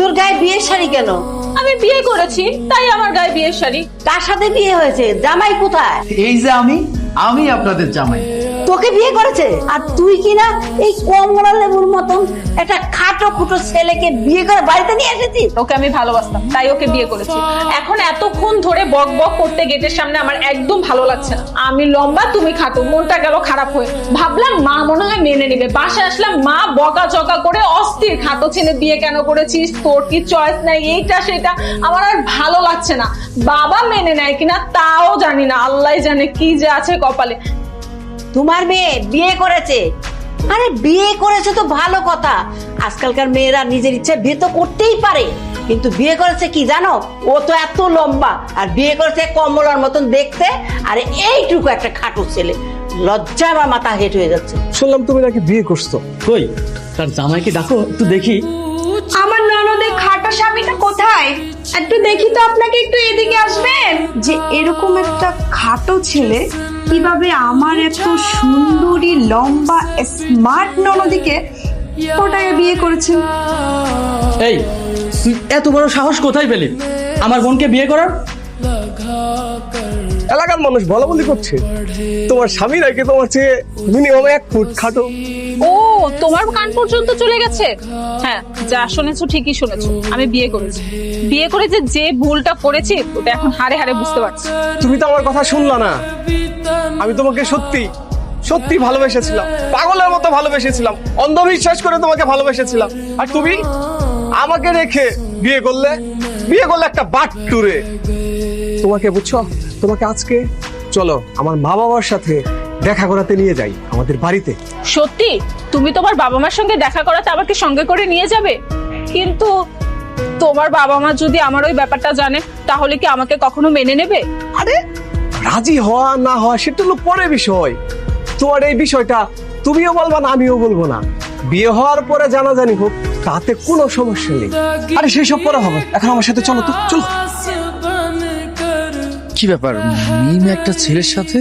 তোর গায়ে বিয়ের শাড়ি কেন? আমি বিয়ে করেছি তাই আমার গায়ে বিয়ের শাড়ি। কার সাথে বিয়ে হয়েছে? জামাই কোথায়? এই যে আমি আপনাদের জামাই। তোকে বিয়ে করেছে? আর তুই কিনা এই কমলা লেবুর মতন একটা খাটো খুটো ছেলেকে বিয়ে করে বাড়িতে নিয়ে এসেছিস? ওকে আমি ভালোবাসতাম তাই ওকে বিয়ে করেছি। এখন এতক্ষণ ধরে বক বক করতে গেটের সামনে আমার একদম ভালো লাগছে না। আমি লম্বা তুমি খাটো, মনটা গেল খারাপ হয়ে। ভাবলাম মা মনে হয় মেনে নিবে, বাসায় আসলাম মা বকা চকা করে অস্থির, খাটো ছেলে বিয়ে কেন করেছিস, তোর কি চয়েস নাই, এইটা সেটা। আমার আর ভালো লাগছে না। বাবা মেনে নেয় কিনা তাও জানি না, আল্লাহ জানে কি যে আছে কপালে। তোমার মেয়ে বিয়ে করেছে? আরে বিয়ে করেছে তো ভালো কথা, আজকালকার মেয়েরা নিজের ইচ্ছা বিয়ে তো করতেই পারে। কিন্তু বিয়ে করেছে কি জানো? ও তো এত লম্বা, আর বিয়ে করেছে কমলার মতন দেখতে, আর এইটুকু একটা খাটো ছেলে। লজ্জায় আমার মাথা হেট হয়ে যাচ্ছে। শুনলাম তুমি নাকি বিয়ে করছো। কই তার জামাইকে ডাকো একটু দেখি। আমার ননদের খাটো স্বামীটা কোথায়? একটু দেখি তো, আপনাকে একটু এদিকে আসবেন। যে এরকম একটা খাটো ছেলে কিভাবে আমার এত সুন্দরী লম্বা স্মার্ট ননদিকে ওটাকে বিয়ে করেছেন? এই তুই এত বড় সাহস কোথায় পেলি আমার বোনকে বিয়ে করার? এলাকার মানুষ বলা বলি করছে তোমার স্বামী নাকি তোমার চেয়ে মিনিমাম 1 ফুট খাটো। ও, তোমার কান পর্যন্ত চলে গেছে? হ্যাঁ, যা শুনেছো ঠিকই শুনেছো। আমি বিয়ে করেছি, বিয়ে করে যে ভুলটা করেছি ওটা এখন হারে হারে বুঝতে পারছি। তুমি তো আমার কথা শুনলা না। আমি তোমাকে সত্যি সত্যি ভালোবেসেছিলাম, পাগলের মতো ভালোবেসেছিলাম, অন্ধবিশ্বাস করে তোমাকে ভালোবেসেছিলাম। আর তুমি আমাকে রেখে বিয়ে করলে একটা বাট্টুরে। তোমাকে বুঝছো, তোমাকে আজকে চলো আমার মা বাবার সাথে দেখা করাতে নিয়ে যাই আমাদের বাড়িতে। সত্যি? তুমি তোমার বাবা মার সঙ্গে দেখা করাতে আমাকে সঙ্গে করে নিয়ে যাবে? কিন্তু তোমার বাবা মা যদি আমার ওই ব্যাপারটা জানে তাহলে কি আমাকে কখনো মেনে নেবে? আরে রাজি হওয়া না হওয়া সেটা হলো পরে বিষয়। তোমার এই বিষয়টা তুমিও বলবা না, আমিও বলবো না। বিয়ে হওয়ার পরে জানাজানি হোক, তাতে কোনো সমস্যা নেই। আরে সেই সব পরে হবে, এখন আমার সাথে চলো তো, চলো। কি ব্যাপার, মিম একটা ছেলের সাথে?